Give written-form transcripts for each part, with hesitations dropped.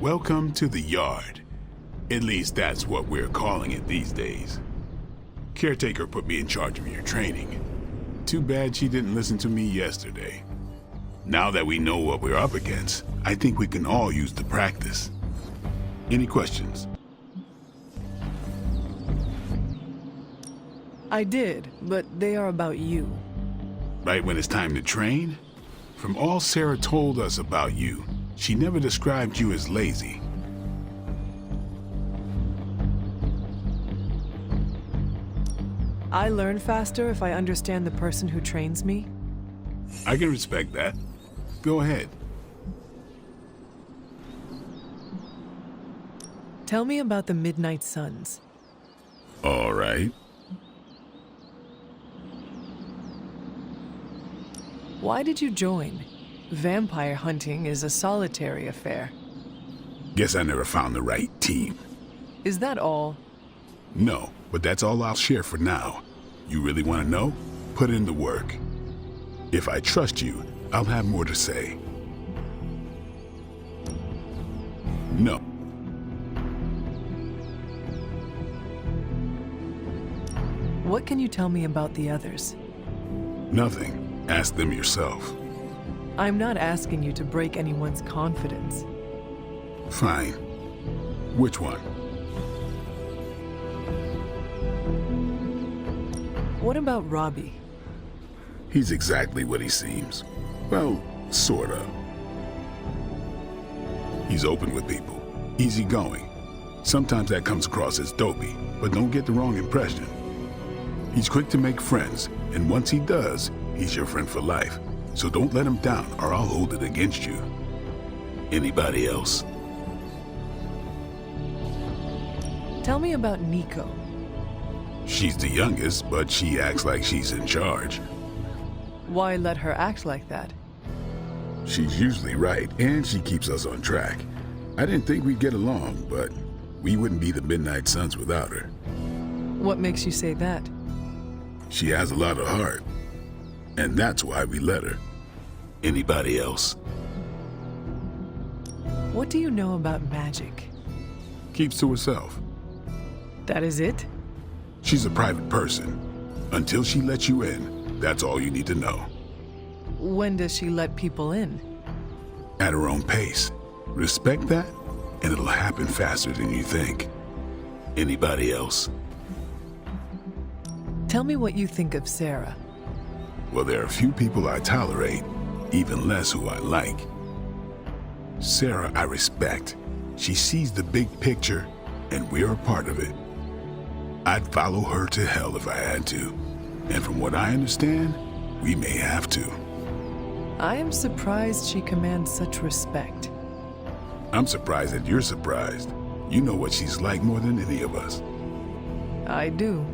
Welcome to the yard. At least that's what we're calling it these days. Caretaker put me in charge of your training. Too bad she didn't listen to me yesterday. Now that we know what we're up against, I think we can all use the practice. Any questions? I did, but they are about you. Right when it's time to train? From all Sarah told us about you, she never described you as lazy. I learn faster if I understand the person who trains me. I can respect that. Go ahead. Tell me about the Midnight Suns. All right. Why did you join? Vampire hunting is a solitary affair. Guess I never found the right team. Is that all? No, but that's all I'll share for now. You really want to know? Put in the work. If I trust you, I'll have more to say. No. What can you tell me about the others? Nothing. Ask them yourself. I'm not asking you to break anyone's confidence. Fine. Which one? What about Robbie? He's exactly what he seems. Well, sorta. He's open with people, easygoing. Sometimes that comes across as dopey, but don't get the wrong impression. He's quick to make friends, and once he does, he's your friend for life. So don't let him down, or I'll hold it against you. Anybody else? Tell me about Nico. She's the youngest, but she acts like she's in charge. Why let her act like that? She's usually right, and she keeps us on track. I didn't think we'd get along, but we wouldn't be the Midnight Suns without her. What makes you say that? She has a lot of heart, and that's why we let her. Anybody else? What do you know about magic? Keeps to herself. That is it? She's a private person. Until she lets you in, that's all you need to know. When does she let people in? At her own pace. Respect that, and it'll happen faster than you think. Anybody else? Tell me what you think of Sarah. Well, there are a few people I tolerate, even less who I like. Sarah, I respect. She sees the big picture, and we're a part of it. I'd follow her to hell if I had to. And from what I understand, we may have to. I am surprised she commands such respect. I'm surprised that you're surprised. You know what she's like more than any of us. I do.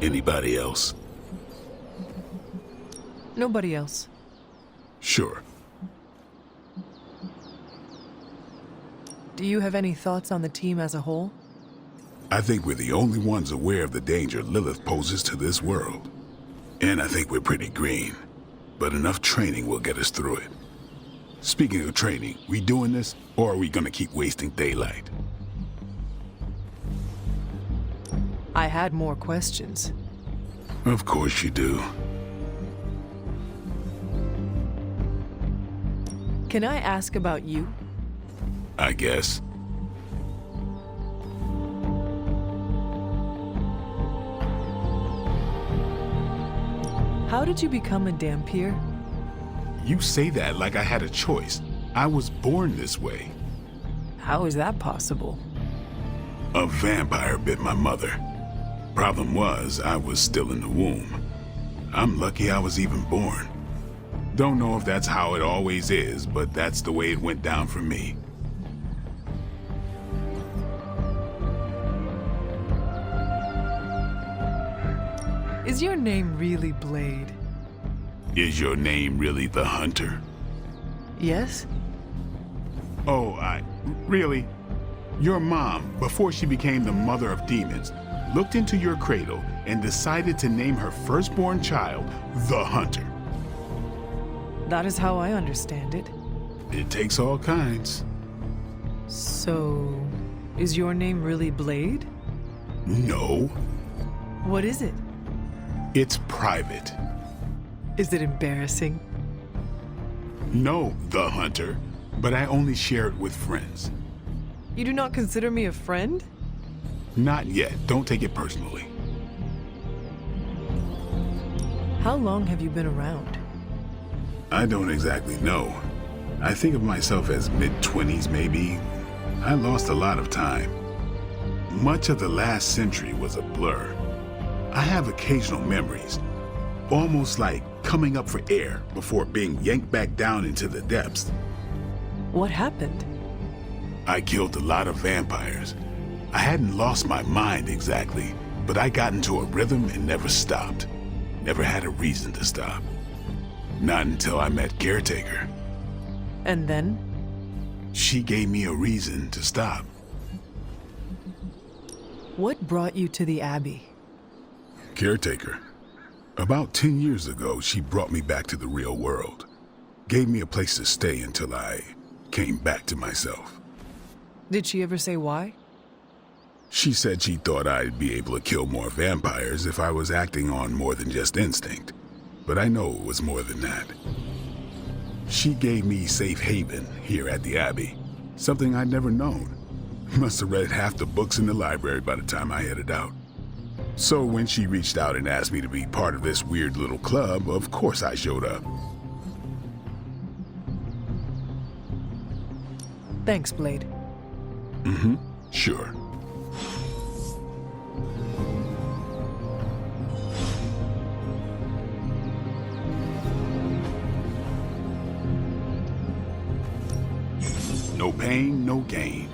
Anybody else? Nobody else. Sure. Do you have any thoughts on the team as a whole? I think we're the only ones aware of the danger Lilith poses to this world. And I think we're pretty green. But enough training will get us through it. Speaking of training, we doing this, or are we gonna keep wasting daylight? I had more questions. Of course you do. Can I ask about you? I guess. How did you become a Dampier? You say that like I had a choice. I was born this way. How is that possible? A vampire bit my mother. Problem was, I was still in the womb. I'm lucky I was even born. Don't know if that's how it always is, but that's the way it went down for me. Is your name really Blade? Is your name really the Hunter? Yes? Oh, really? Your mom, before she became the mother of demons, looked into your cradle and decided to name her firstborn child the Hunter. That is how I understand it. It takes all kinds. So, is your name really Blade? No, What is it? it's private. Is it embarrassing? No, the Hunter, but I only share it with friends. You do not consider me a friend? Not yet. Don't take it personally. How long have you been around? I don't exactly know. I think of myself as mid-20s, maybe. I lost a lot of time. Much of the last century was a blur. I have occasional memories, almost like coming up for air before being yanked back down into the depths. What happened? I killed a lot of vampires. I hadn't lost my mind exactly, but I got into a rhythm and never stopped. Never had a reason to stop. Not until I met Caretaker. And then? She gave me a reason to stop. What brought you to the Abbey? Caretaker. About 10 years ago, she brought me back to the real world. Gave me a place to stay until I came back to myself. Did she ever say why? She said she thought I'd be able to kill more vampires if I was acting on more than just instinct. But I know it was more than that. She gave me safe haven here at the Abbey, something I'd never known. Must have read half the books in the library by the time I headed out. So when she reached out and asked me to be part of this weird little club, of course I showed up. Thanks, Blade. Sure. No pain, no gain.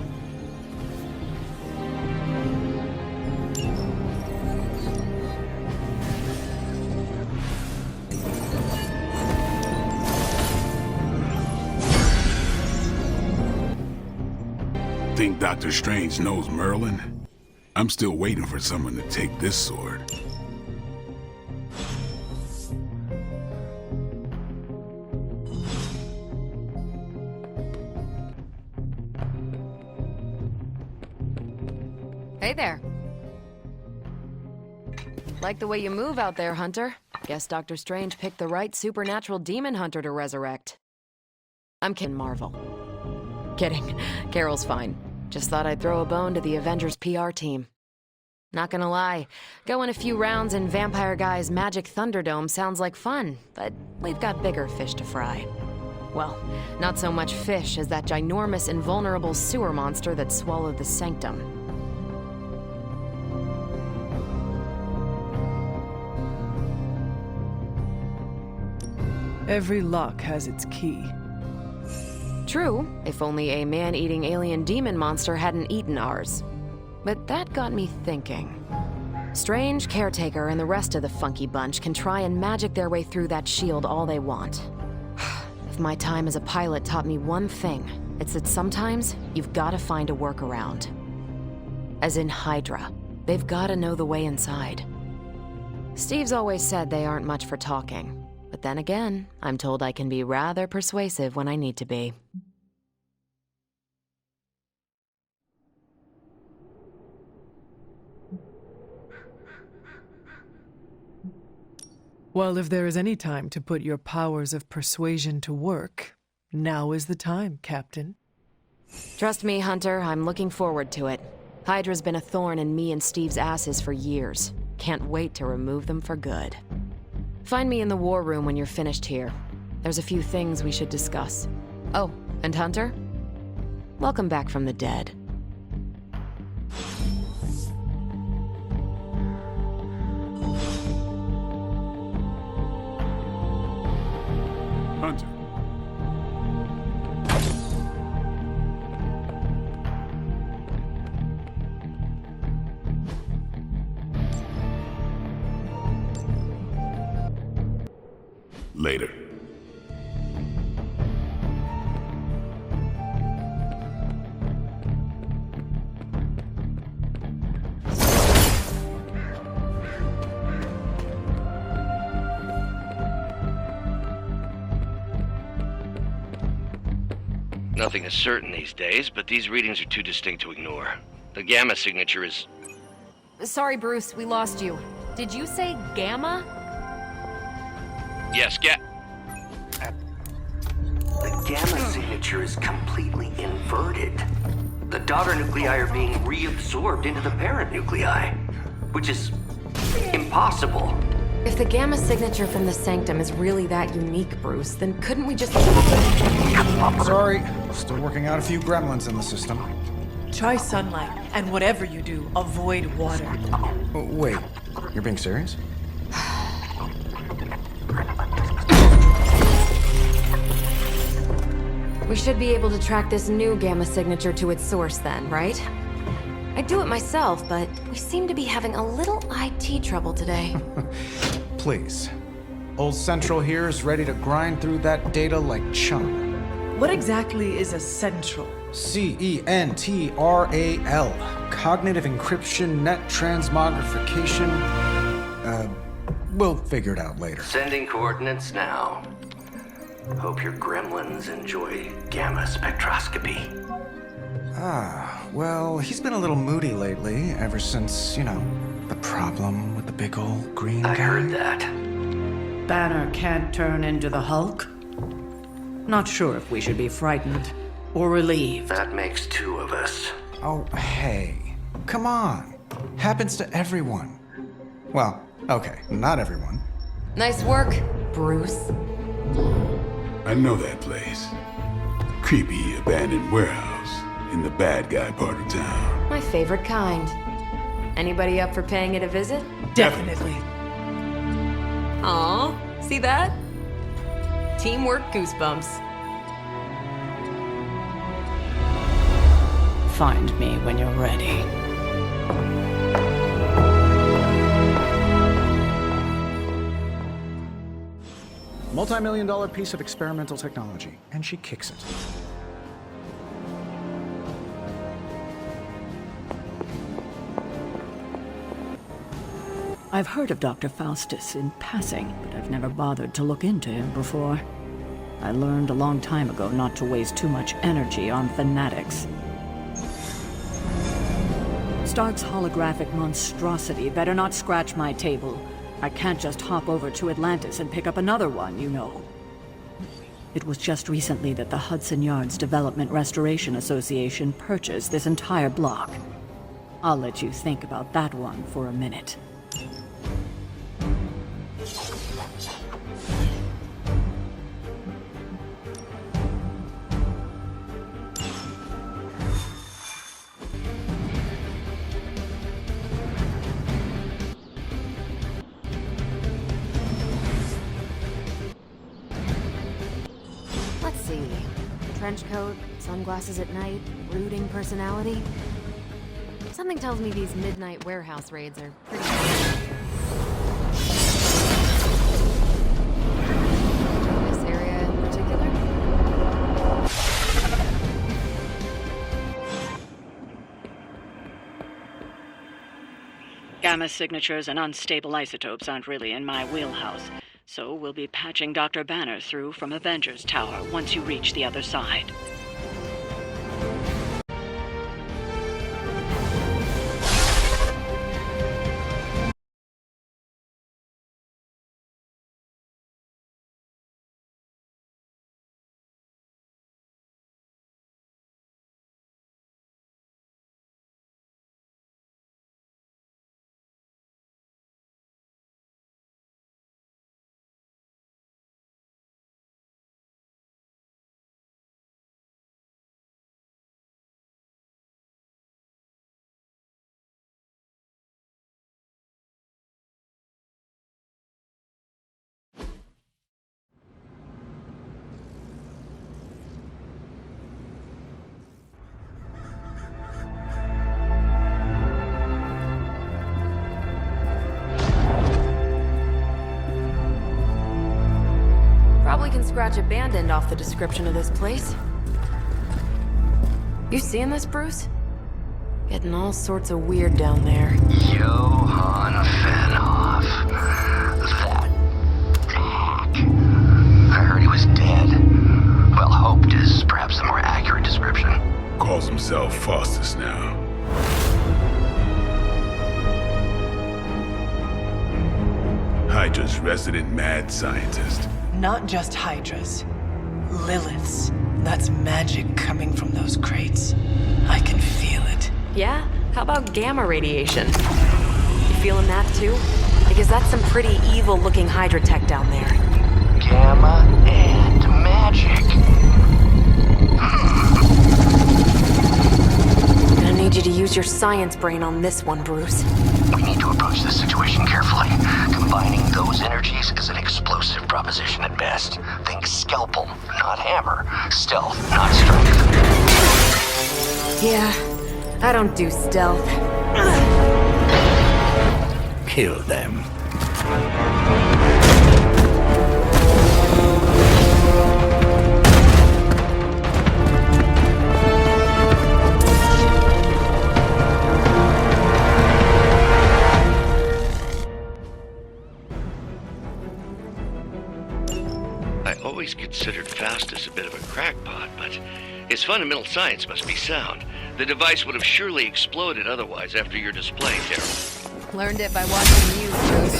Think Doctor Strange knows Merlin? I'm still waiting for someone to take this sword. Hey there. Like the way you move out there, Hunter. Guess Doctor Strange picked the right supernatural demon hunter to resurrect. I'm kidding, Marvel. Kidding. Carol's fine. Just thought I'd throw a bone to the Avengers PR team. Not gonna lie, going a few rounds in Vampire Guy's Magic Thunderdome sounds like fun, but we've got bigger fish to fry. Well, not so much fish as that ginormous invulnerable sewer monster that swallowed the Sanctum. Every lock has its key. True, if only a man-eating alien demon monster hadn't eaten ours. But that got me thinking. Strange, Caretaker, and the rest of the funky bunch can try and magic their way through that shield all they want. If my time as a pilot taught me one thing, it's that sometimes you've got to find a workaround. As in Hydra, they've got to know the way inside. Steve's always said they aren't much for talking. But then again, I'm told I can be rather persuasive when I need to be. Well, if there is any time to put your powers of persuasion to work, now is the time, Captain. Trust me, Hunter, I'm looking forward to it. Hydra's been a thorn in me and Steve's asses for years. Can't wait to remove them for good. Find me in the war room when you're finished here. There's a few things we should discuss. Oh, and Hunter? Welcome back from the dead. Hunter. Later. Nothing is certain these days, but these readings are too distinct to ignore. The gamma signature is... Sorry, Bruce, we lost you. Did you say gamma? Yes, The gamma signature is completely inverted. The daughter nuclei are being reabsorbed into the parent nuclei, which is impossible. If the gamma signature from the sanctum is really that unique, Bruce, then couldn't we just... Sorry, still working out a few gremlins in the system. Try sunlight, and whatever you do, avoid water. Oh, wait, you're being serious? We should be able to track this new gamma signature to its source then, right? I'd do it myself, but we seem to be having a little IT trouble today. Please. Old Central here is ready to grind through that data like chum. What exactly is a central? CENTRAL. Cognitive encryption, net transmogrification. We'll figure it out later. Sending coordinates now. Hope your gremlins enjoy gamma spectroscopy. Well, he's been a little moody lately, ever since, the problem with the big old green guy. I heard that. Banner can't turn into the Hulk? Not sure if we should be frightened or relieved. That makes two of us. Oh, hey. Come on. Happens to everyone. Well, okay, not everyone. Nice work, Bruce. I know that place. Creepy abandoned warehouse in the bad guy part of town. My favorite kind. Anybody up for paying it a visit? Definitely. Aw, see that? Teamwork goosebumps. Find me when you're ready. Multi-million-dollar piece of experimental technology, and she kicks it. I've heard of Dr. Faustus in passing, but I've never bothered to look into him before. I learned a long time ago not to waste too much energy on fanatics. Stark's holographic monstrosity better not scratch my table. I can't just hop over to Atlantis and pick up another one, you know. It was just recently that the Hudson Yards Development Restoration Association purchased this entire block. I'll let you think about that one for a minute. Let's see. Trench coat, sunglasses at night, brooding personality. Something tells me these midnight warehouse raids are pretty... This area in particular? Gamma signatures and unstable isotopes aren't really in my wheelhouse, so we'll be patching Dr. Banner through from Avengers Tower once you reach the other side. Probably can scratch abandoned off the description of this place. You seeing this, Bruce? Getting all sorts of weird down there. Johann Fenhoff. That hack. I heard he was dead. Well, hoped is perhaps the more accurate Faustus now. Hydra's resident mad scientist. Not just Hydras. Liliths. That's magic coming from those crates. I can feel it. Yeah? How about gamma radiation? You feeling that too? Because that's some pretty evil-looking Hydra tech down there. Gamma and magic. Gonna need you to use your science brain on this one, Bruce. We need to approach this situation carefully. Combining those energies is an explosive proposition at best. Think scalpel, not hammer. Stealth, not strength. Yeah, I don't do stealth. Kill them. I always considered Faustus a bit of a crackpot, but his fundamental science must be sound. The device would have surely exploded otherwise after your display, Carol. Learned it by watching you, Bruce.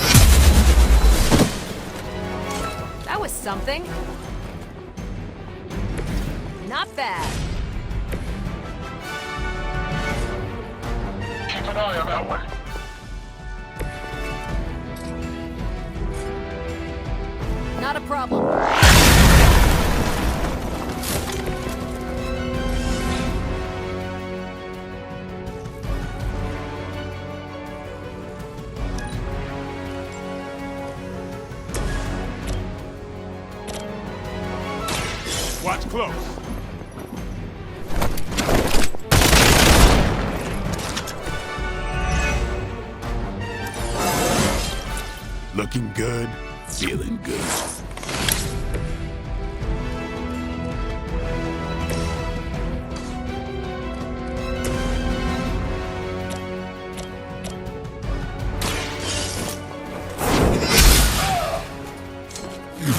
That was something. Not bad. Keep an eye on that one. Not a problem. Watch close. Looking good, feeling good.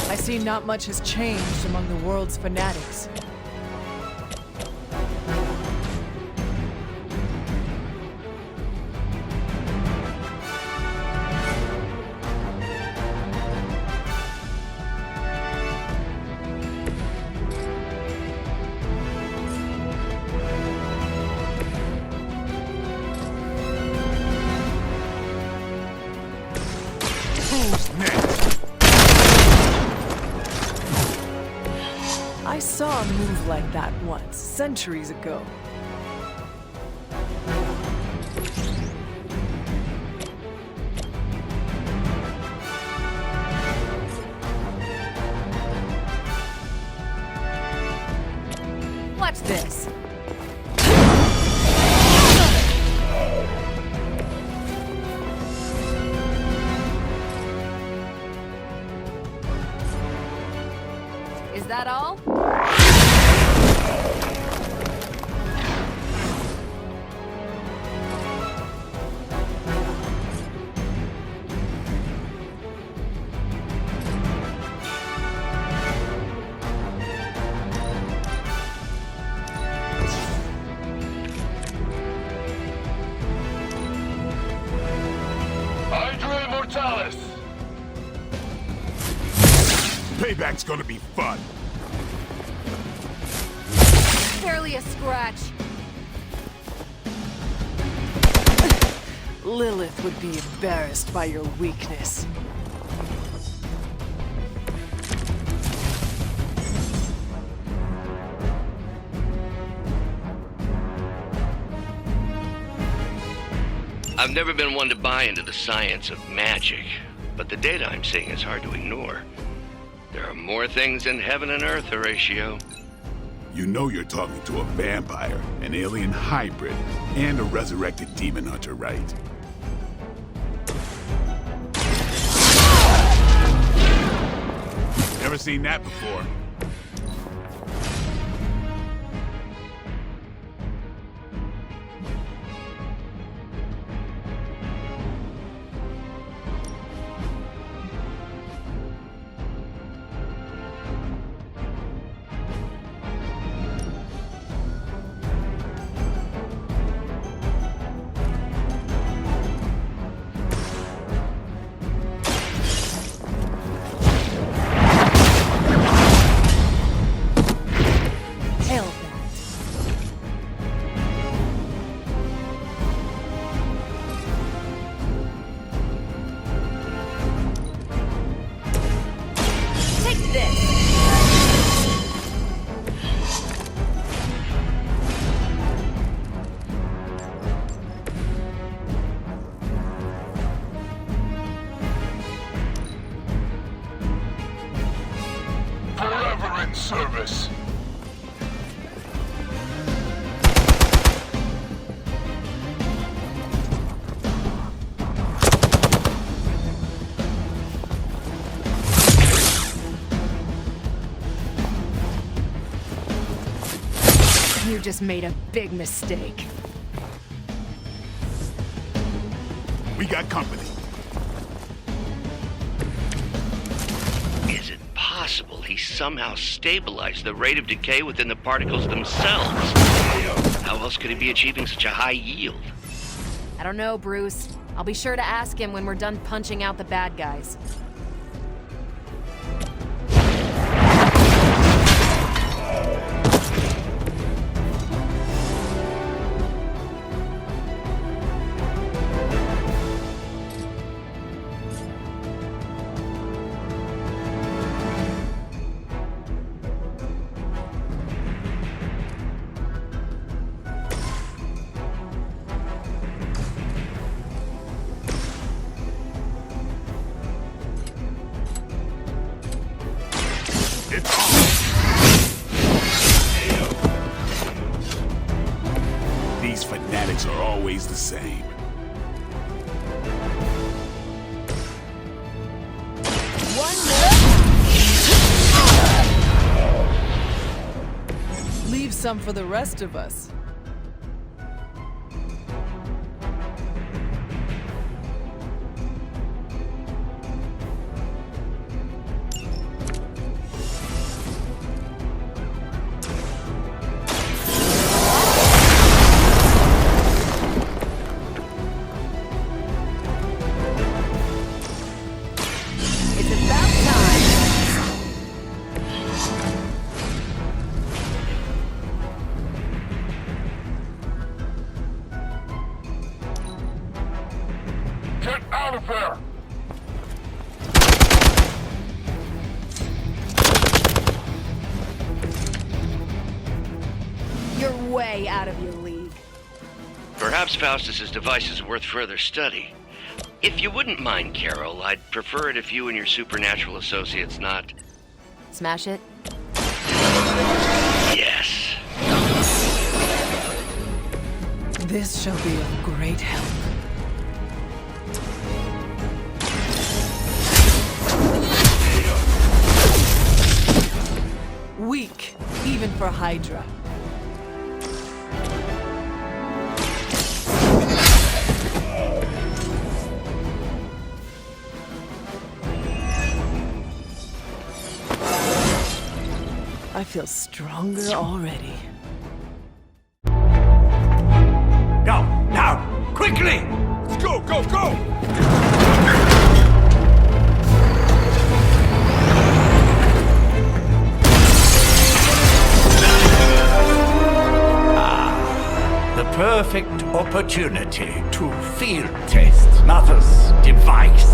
I see not much has changed among the world's fanatics. Who's next? I saw a move like that once, centuries ago. Watch this. Is that all? Hydra Immortalis! Payback's gonna be fun. Barely a scratch. Lilith would be embarrassed by your weakness. I've never been one to buy into the science of magic, but the data I'm seeing is hard to ignore. There are more things in heaven and earth, Horatio. You know you're talking to a vampire, an alien hybrid, and a resurrected demon hunter, right? Never seen that before. at service. You just made a big mistake. We got company. Is it possible he somehow stabilized the rate of decay within the particles themselves? How else could he be achieving such a high yield? I don't know, Bruce. I'll be sure to ask him when we're done punching out the bad guys. These fanatics are always the same. Leave some for the rest of us. Get out of there! You're way out of your league. Perhaps Faustus's device is worth further study. If you wouldn't mind, Carol, I'd prefer it if you and your supernatural associates not... Smash it? Yes. This shall be of great help. Weak, even for Hydra. I feel stronger already. Go, now, quickly! Let's go, go, go! The perfect opportunity to field test Mother's device.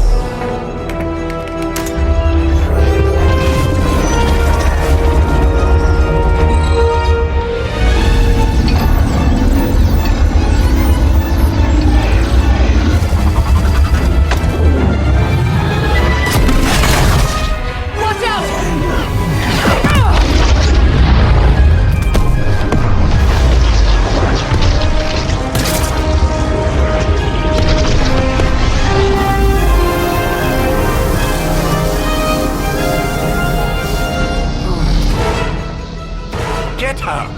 Get her!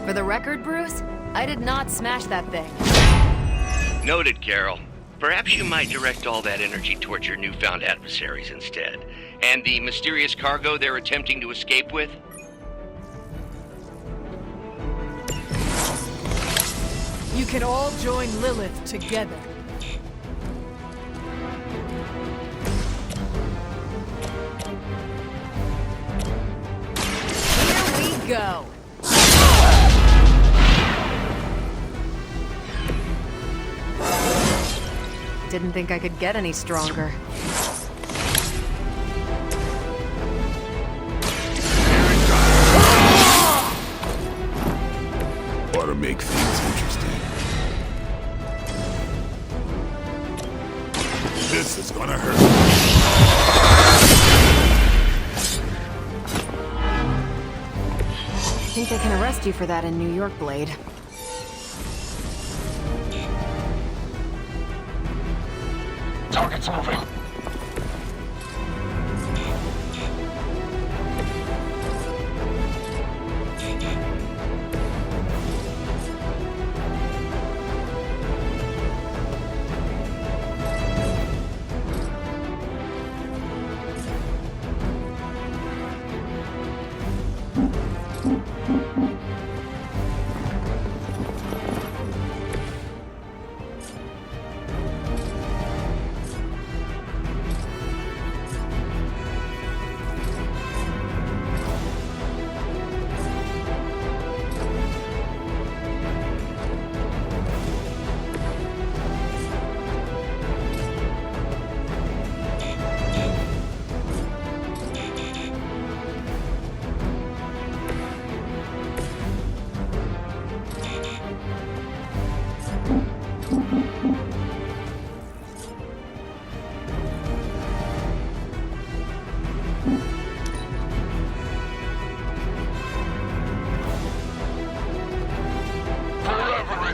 For the record, Bruce, I did not smash that thing. Noted, Carol. Perhaps you might direct all that energy towards your newfound adversaries instead. And the mysterious cargo they're attempting to escape with? You can all join Lilith together. Here we go. Didn't think I could get any stronger. Ought to make things interesting. This is gonna hurt. I think they can arrest you for that in New York, Blade. Target's moving.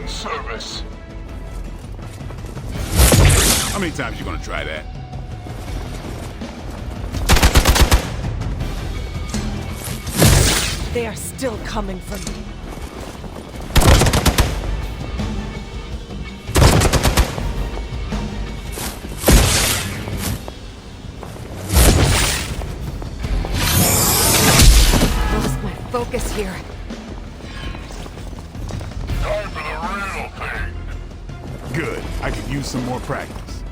Service. How many times you gonna try that? They are still coming for me. Lost my focus here. Time for the real thing. Good. I could use some more practice.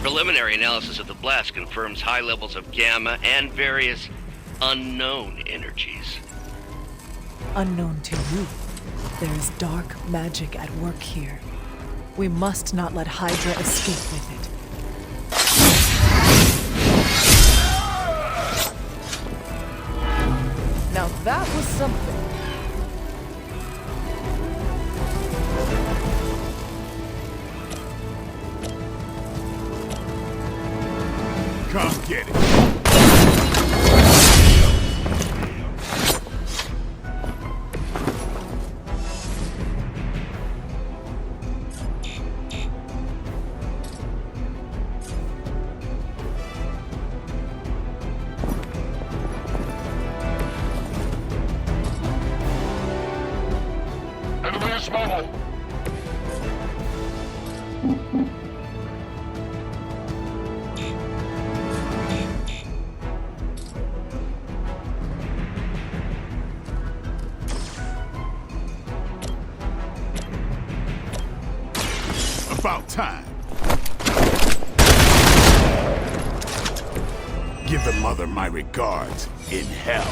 Preliminary analysis of the blast confirms high levels of gamma and various unknown energies. Unknown to you, there is dark magic at work here. We must not let Hydra escape with it. Now that was something. Come get it. Enemy is mobile. About time. Give the mother my regards in hell.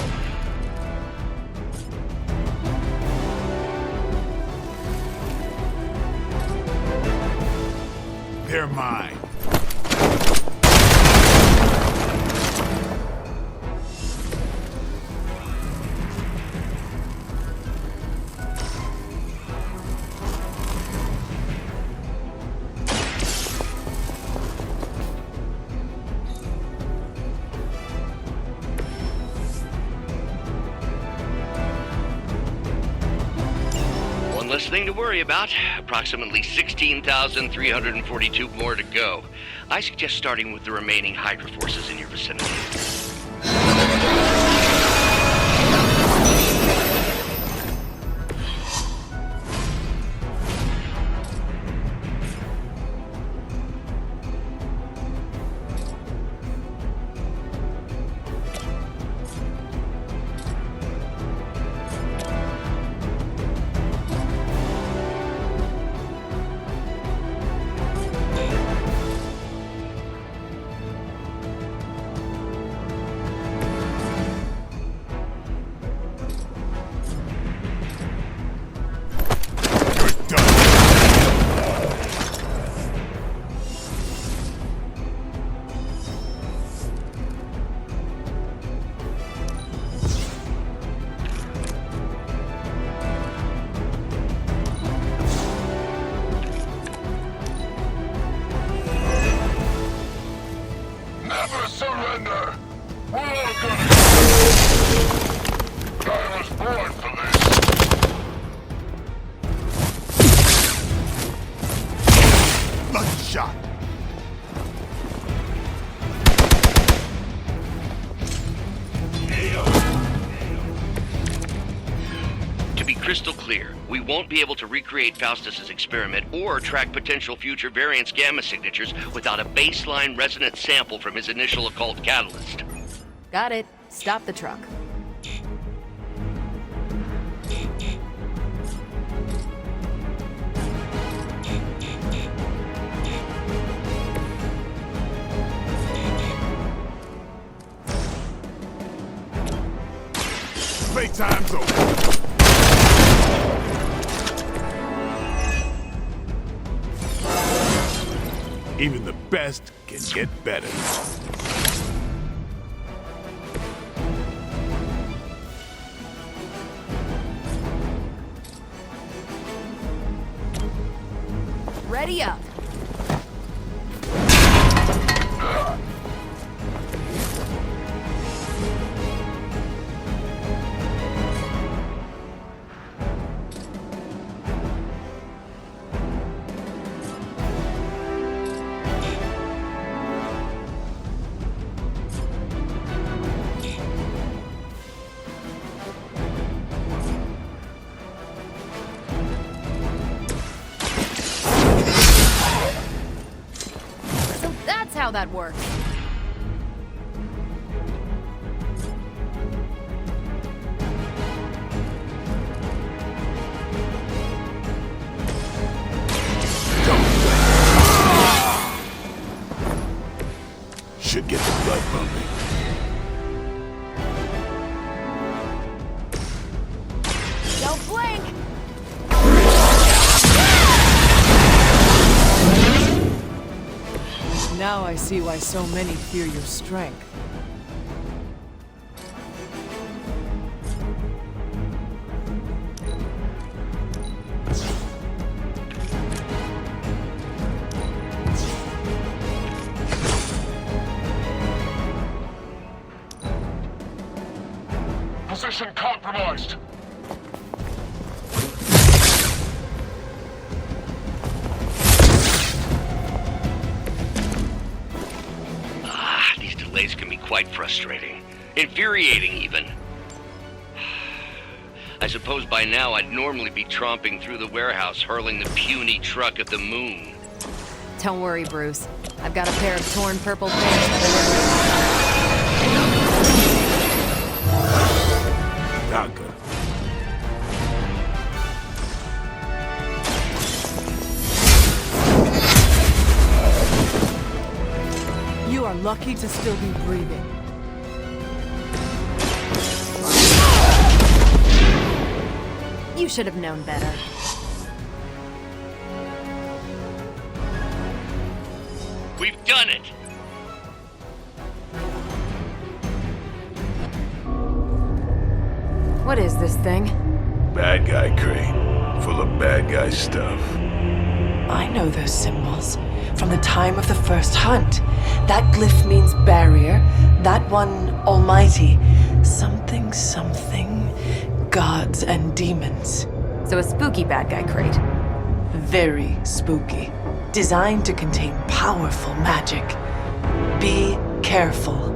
They're mine. Less thing to worry about. Approximately 16,342 more to go. I suggest starting with the remaining Hydra forces in your vicinity. Lucky shot. To be crystal clear, we won't be able to recreate Faustus's experiment or track potential future variance gamma signatures without a baseline resonance sample from his initial occult catalyst. Got it. Stop the truck. Playtime's over. Even the best can get better. Ready up. How that works. Should get the blood pumping. Don't blink! Now I see why so many fear your strength. Position compromised. These delays can be quite frustrating. Infuriating, even. I suppose by now I'd normally be tromping through the warehouse hurling the puny truck at the moon. Don't worry, Bruce. I've got a pair of torn purple pants. Danke. You are lucky to still be breathing. You should have known better. We've done it! What is this thing? Bad guy crate. Full of bad guy stuff. I know those symbols from the time of the first hunt. That glyph means barrier, that one almighty. Something, gods and demons. So a spooky bad guy crate. Very spooky. Designed to contain powerful magic. Be careful.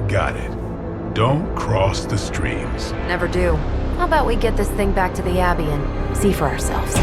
Got it. Don't cross the streams. Never do. How about we get this thing back to the Abbey and see for ourselves?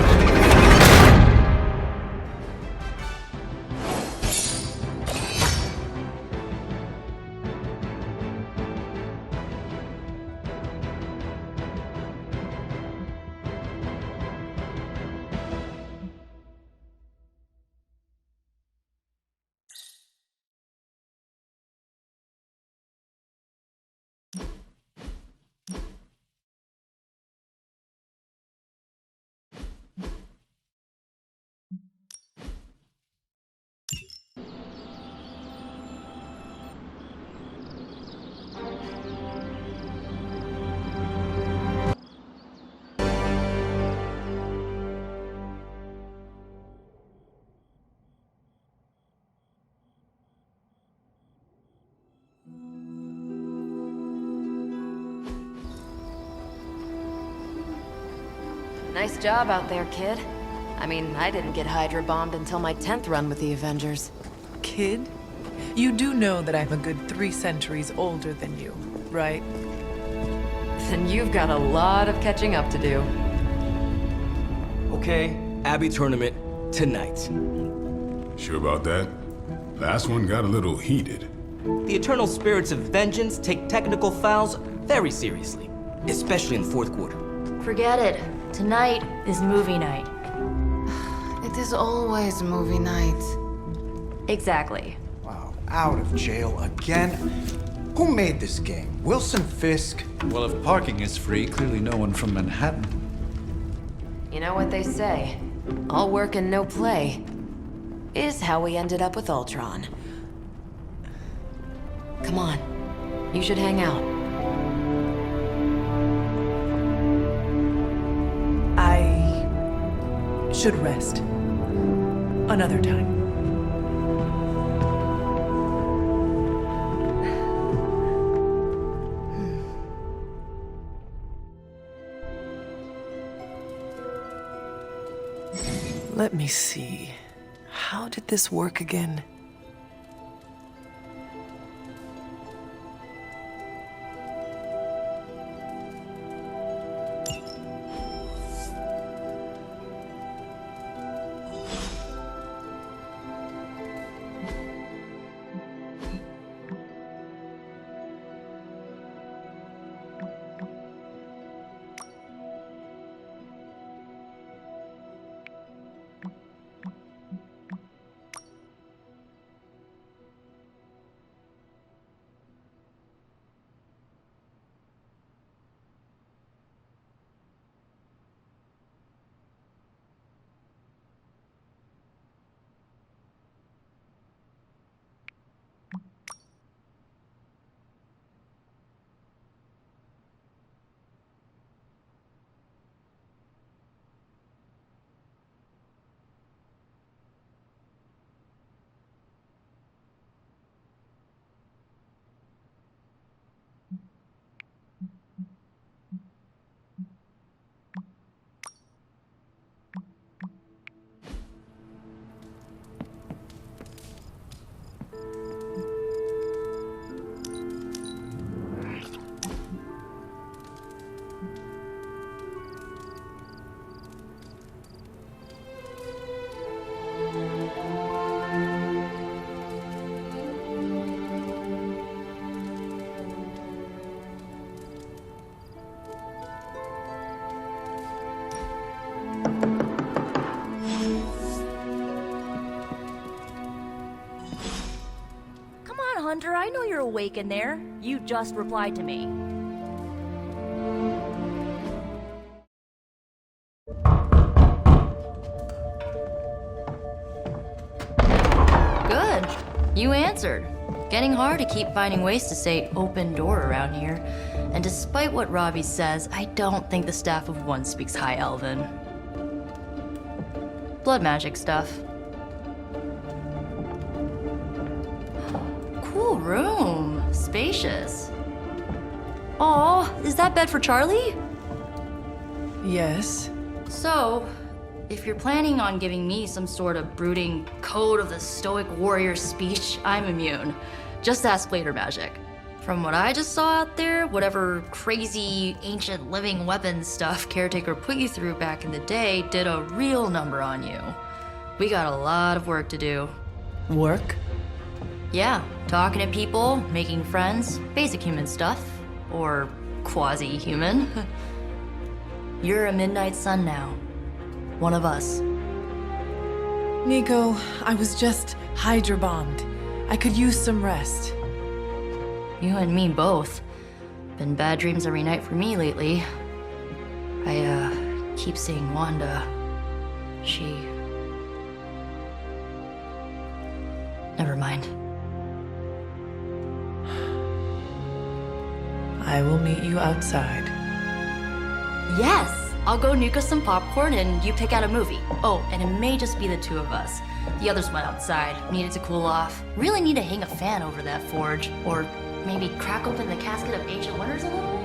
Nice job out there, kid. I mean, I didn't get Hydra bombed until my 10th run with the Avengers. Kid, you do know that I'm a good 3 centuries older than you, right? Then you've got a lot of catching up to do. Okay, Abbey tournament tonight. Sure about that? Last one got a little heated. The eternal spirits of vengeance take technical fouls very seriously, especially in the fourth quarter. Forget it. Tonight is movie night. It is always movie night. Exactly. Wow, out of jail again? Who made this game? Wilson Fisk? Well, if parking is free, clearly no one from Manhattan. You know what they say? All work and no play is how we ended up with Ultron. Come on. You should hang out. I should rest. Another time. Let me see. How did this work again? Hunter, I know you're awake in there. You just replied to me. Good. You answered. Getting hard to keep finding ways to say open door around here. And despite what Robbie says, I don't think the staff of One speaks High Elven. Blood magic stuff. Cool room. Spacious. Aw, is that bed for Charlie? Yes. So, if you're planning on giving me some sort of brooding code of the stoic warrior speech, I'm immune. Just ask later magic. From what I just saw out there, whatever crazy ancient living weapons stuff Caretaker put you through back in the day did a real number on you. We got a lot of work to do. Work? Yeah, talking to people, making friends, basic human stuff. Or quasi-human. You're a midnight sun now. One of us. Nico, I was just Hydra bombed. I could use some rest. You and me both. Been bad dreams every night for me lately. I keep seeing Wanda. She... Never mind. I will meet you outside. Yes! I'll go nuke us some popcorn and you pick out a movie. Oh, and it may just be the two of us. The others went outside, needed to cool off. Really need to hang a fan over that forge. Or maybe crack open the casket of ancient wonders a little?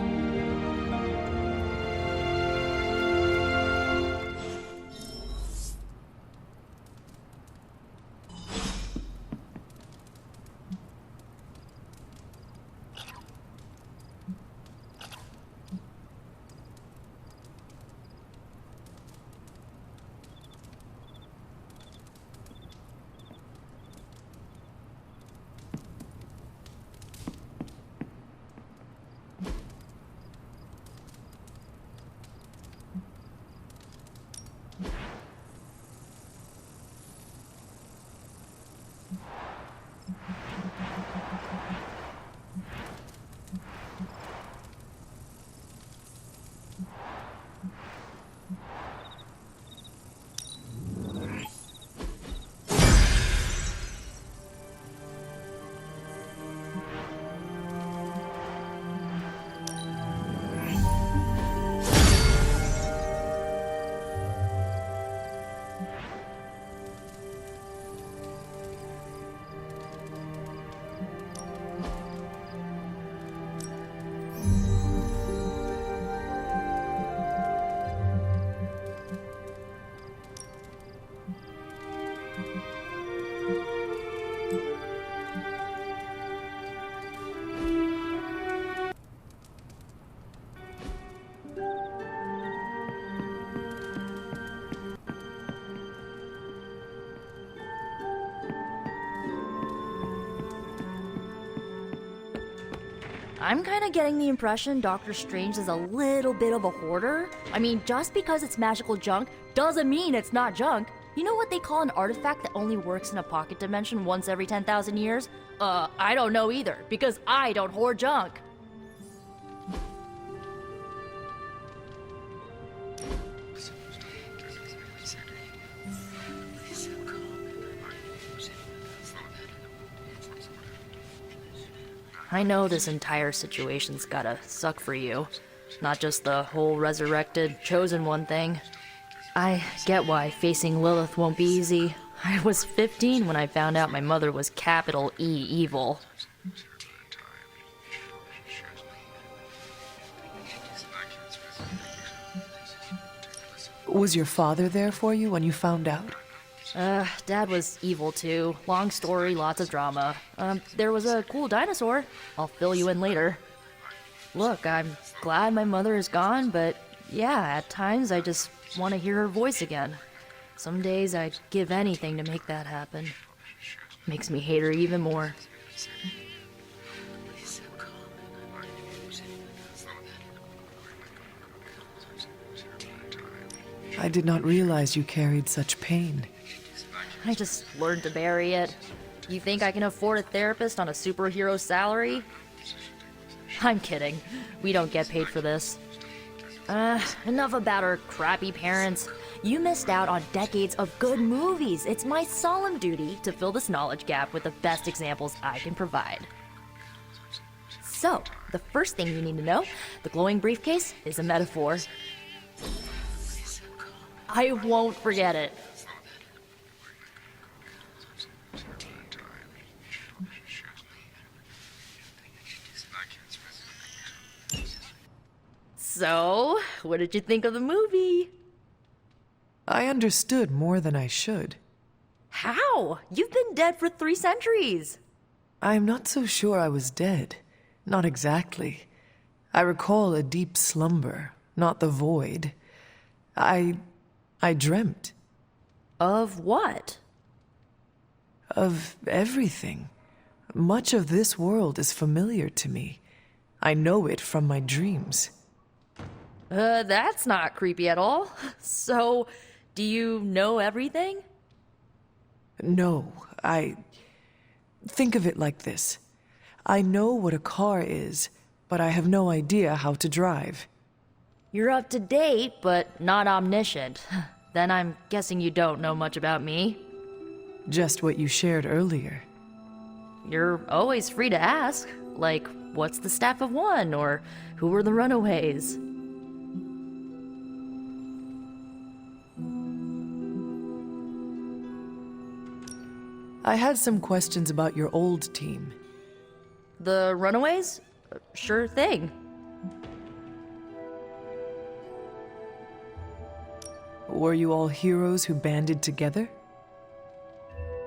I'm kind of getting the impression Doctor Strange is a little bit of a hoarder. I mean, just because it's magical junk doesn't mean it's not junk. You know what they call an artifact that only works in a pocket dimension once every 10,000 years? I don't know either, because I don't hoard junk. I know this entire situation's gotta suck for you. Not just the whole resurrected, chosen one thing. I get why facing Lilith won't be easy. I was 15 when I found out my mother was capital E evil. Was your father there for you when you found out? Dad was evil too. Long story, lots of drama. There was a cool dinosaur. I'll fill you in later. Look, I'm glad my mother is gone, but yeah, at times I just want to hear her voice again. Some days I'd give anything to make that happen. Makes me hate her even more. I did not realize you carried such pain. I just learned to bury it. You think I can afford a therapist on a superhero salary? I'm kidding. We don't get paid for this. Enough about our crappy parents. You missed out on decades of good movies. It's my solemn duty to fill this knowledge gap with the best examples I can provide. So, the first thing you need to know, the glowing briefcase is a metaphor. I won't forget it. So, what did you think of the movie? I understood more than I should. How? You've been dead for 3 centuries. I'm not so sure I was dead. Not exactly. I recall a deep slumber, not the void. I dreamt. Of what? Of everything. Much of this world is familiar to me. I know it from my dreams. That's not creepy at all. So, do you know everything? No, Think of it like this. I know what a car is, but I have no idea how to drive. You're up to date, but not omniscient. Then I'm guessing you don't know much about me. Just what you shared earlier. You're always free to ask. Like, what's the staff of one? Or who were the runaways? I had some questions about your old team. The runaways? Sure thing. Were you all heroes who banded together?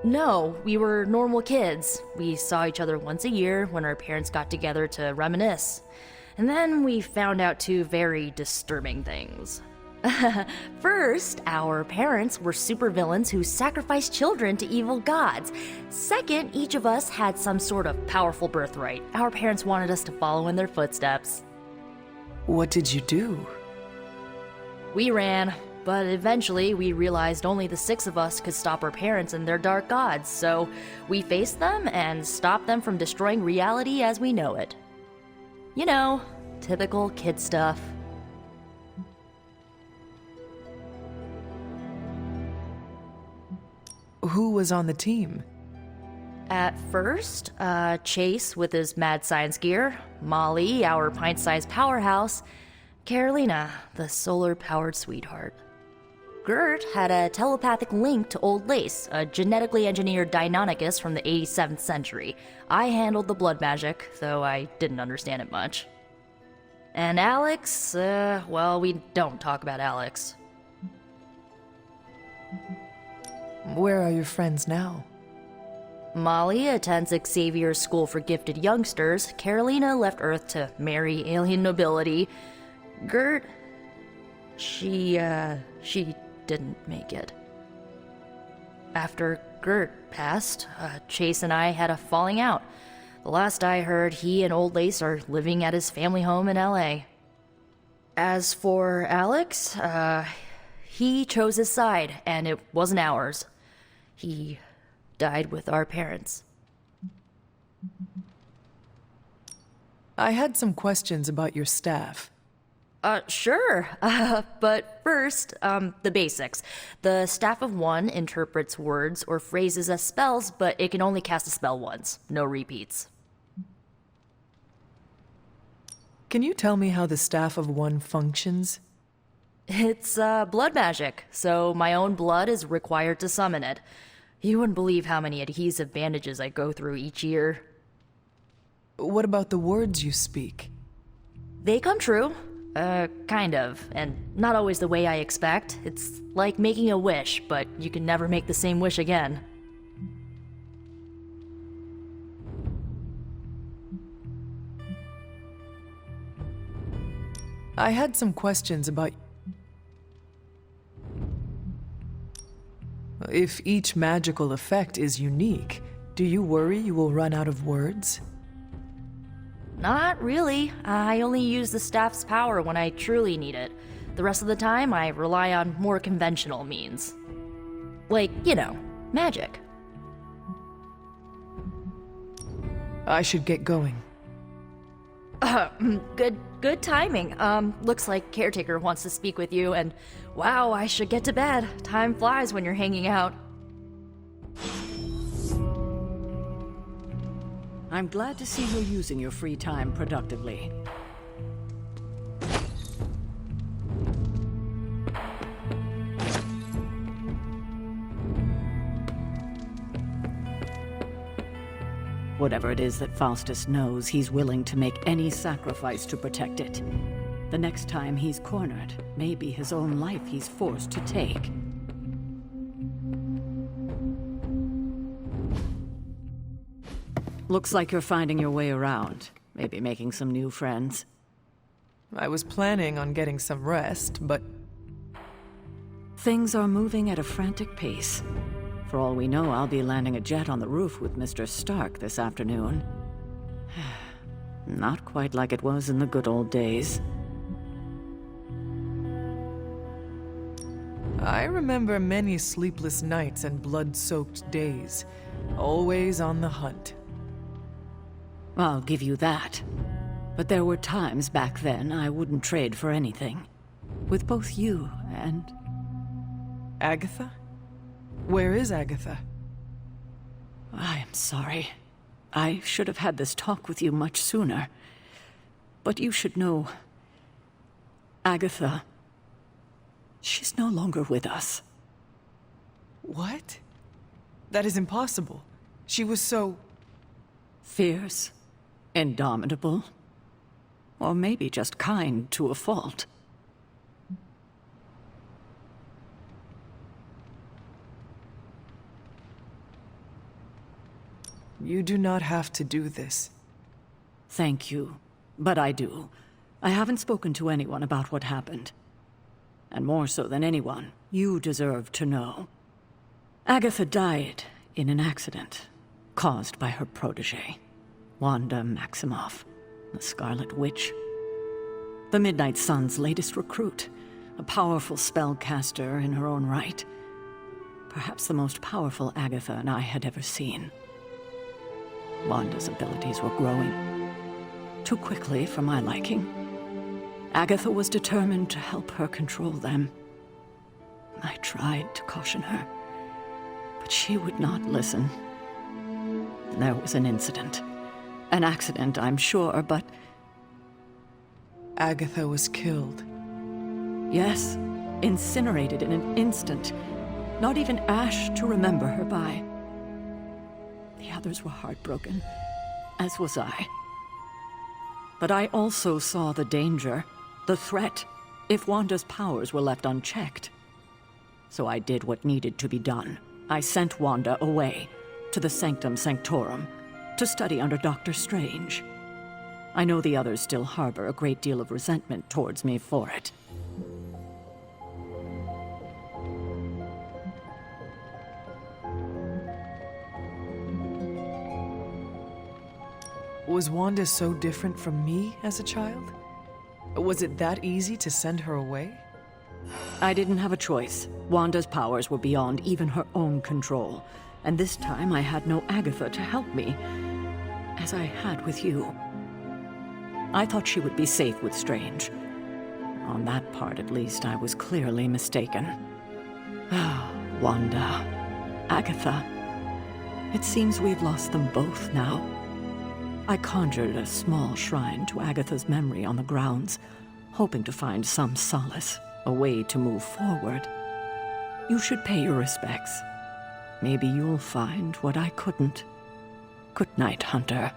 No, we were normal kids. We saw each other once a year when our parents got together to reminisce. And then we found out 2 very disturbing things. First, our parents were supervillains who sacrificed children to evil gods. Second, each of us had some sort of powerful birthright. Our parents wanted us to follow in their footsteps. What did you do? We ran, but eventually we realized only the 6 of us could stop our parents and their dark gods, so we faced them and stopped them from destroying reality as we know it. You know, typical kid stuff. Who was on the team? At first, Chase with his mad science gear, Molly, our pint-sized powerhouse, Carolina, the solar-powered sweetheart. Gert had a telepathic link to Old Lace, a genetically engineered Deinonychus from the 87th century. I handled the blood magic, though I didn't understand it much. And Alex, well, we don't talk about Alex. Where are your friends now? Molly attends Xavier's School for Gifted Youngsters. Carolina left Earth to marry alien nobility. Gert, she didn't make it. After Gert passed, Chase and I had a falling out. The last I heard, he and Old Lace are living at his family home in LA. As for Alex, he chose his side, and it wasn't ours. He died with our parents. I had some questions about your staff. Sure. But first, the basics. The staff of one interprets words or phrases as spells, but it can only cast a spell once. No repeats. Can you tell me how the staff of one functions? It's, blood magic, so my own blood is required to summon it. You wouldn't believe how many adhesive bandages I go through each year. What about the words you speak? They come true. Kind of. And not always the way I expect. It's like making a wish, but you can never make the same wish again. I had some questions about... If each magical effect is unique, do you worry you will run out of words? Not really. I only use the staff's power when I truly need it. The rest of the time, I rely on more conventional means. Like, you know, magic. I should get going. Good timing. Looks like Caretaker wants to speak with you, and wow, I should get to bed. Time flies when you're hanging out. I'm glad to see you're using your free time productively. Whatever it is that Faustus knows, he's willing to make any sacrifice to protect it. The next time he's cornered, maybe his own life he's forced to take. Looks like you're finding your way around. Maybe making some new friends. I was planning on getting some rest, but... Things are moving at a frantic pace. For all we know, I'll be landing a jet on the roof with Mr. Stark this afternoon. Not quite like it was in the good old days. I remember many sleepless nights and blood-soaked days. Always on the hunt. I'll give you that. But there were times back then I wouldn't trade for anything. With both you and... Agatha? Where is Agatha? I am sorry. I should have had this talk with you much sooner. But you should know... Agatha... She's no longer with us. What? That is impossible. She was so... Fierce, indomitable, or maybe just kind to a fault. You do not have to do this. Thank you, but I do. I haven't spoken to anyone about what happened. And more so than anyone, you deserve to know. Agatha died in an accident caused by her protege, Wanda Maximoff, the Scarlet Witch. The Midnight Sun's latest recruit, a powerful spellcaster in her own right. Perhaps the most powerful Agatha and I had ever seen. Wanda's abilities were growing. Too quickly for my liking. Agatha was determined to help her control them. I tried to caution her, but she would not listen. There was an incident. An accident, I'm sure, but... Agatha was killed. Yes, incinerated in an instant. Not even ash to remember her by. The others were heartbroken, as was I. But I also saw the danger, the threat, if Wanda's powers were left unchecked. So I did what needed to be done. I sent Wanda away, to the Sanctum Sanctorum, to study under Doctor Strange. I know the others still harbor a great deal of resentment towards me for it. Was Wanda so different from me as a child? Was it that easy to send her away? I didn't have a choice. Wanda's powers were beyond even her own control. And this time I had no Agatha to help me, as I had with you. I thought she would be safe with Strange. On that part, at least, I was clearly mistaken. Ah, Wanda. Agatha. It seems we've lost them both now. I conjured a small shrine to Agatha's memory on the grounds, hoping to find some solace, a way to move forward. You should pay your respects. Maybe you'll find what I couldn't. Good night, Hunter.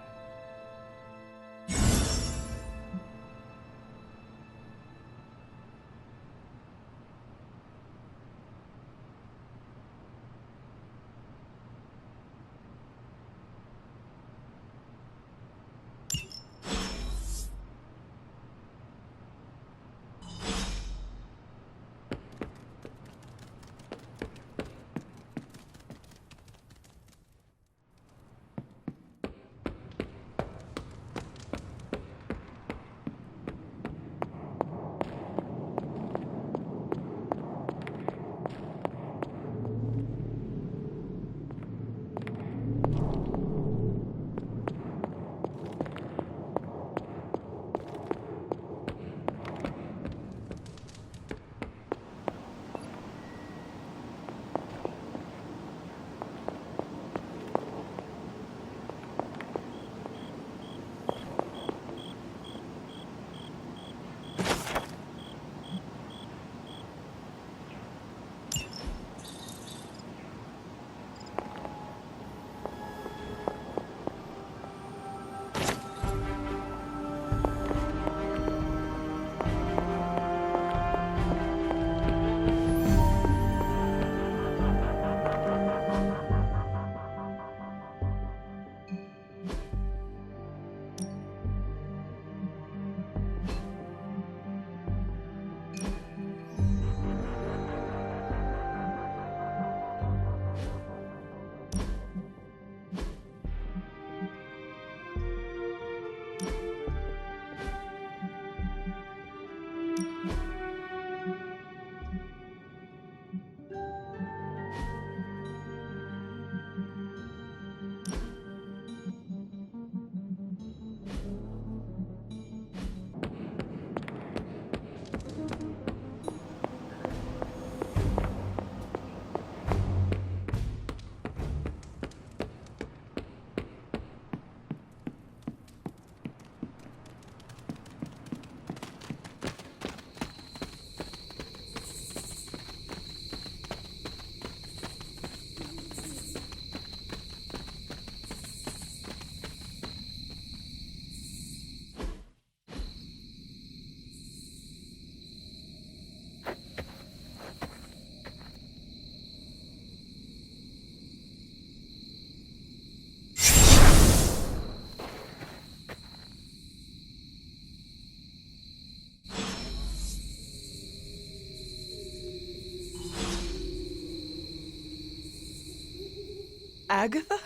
Agatha?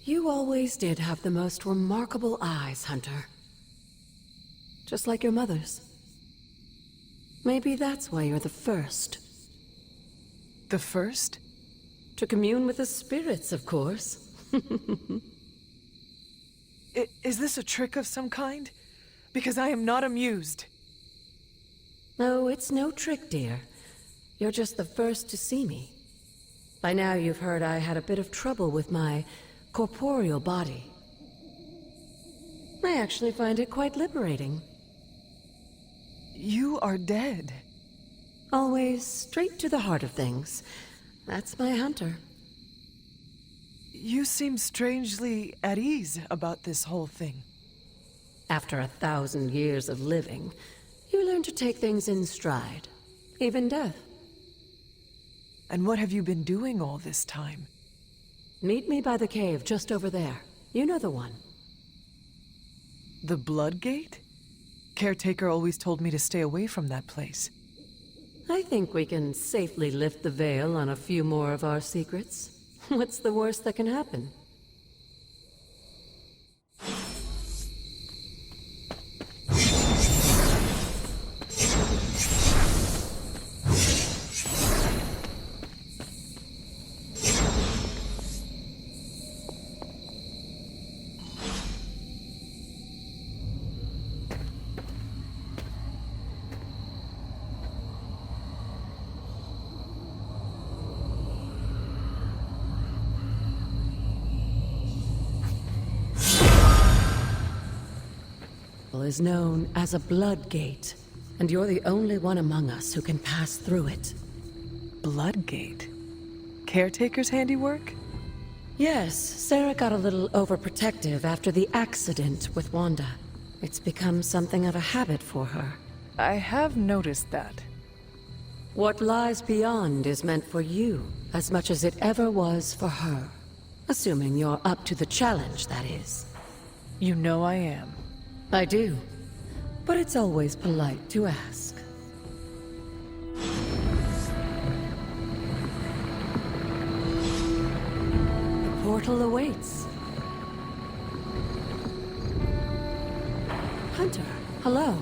You always did have the most remarkable eyes, Hunter. Just like your mother's. Maybe that's why you're the first. The first? To commune with the spirits, of course. Is this a trick of some kind? Because I am not amused. No, it's no trick, dear. You're just the first to see me. By now you've heard I had a bit of trouble with my corporeal body. I actually find it quite liberating. You are dead. Always straight to the heart of things. That's my Hunter. You seem strangely at ease about this whole thing. After 1,000 years of living, you learn to take things in stride. Even death. And what have you been doing all this time? Meet me by the cave just over there. You know the one. The Blood Gate? Caretaker always told me to stay away from that place. I think we can safely lift the veil on a few more of our secrets. What's the worst that can happen? is known as a blood gate, and you're the only one among us who can pass through it. Blood gate? Caretaker's handiwork? Yes, Sarah got a little overprotective after the accident with Wanda. It's become something of a habit for her. I have noticed that. What lies beyond is meant for you, as much as it ever was for her. Assuming you're up to the challenge, that is. You know I am. I do. But it's always polite to ask. The portal awaits. Hunter, hello.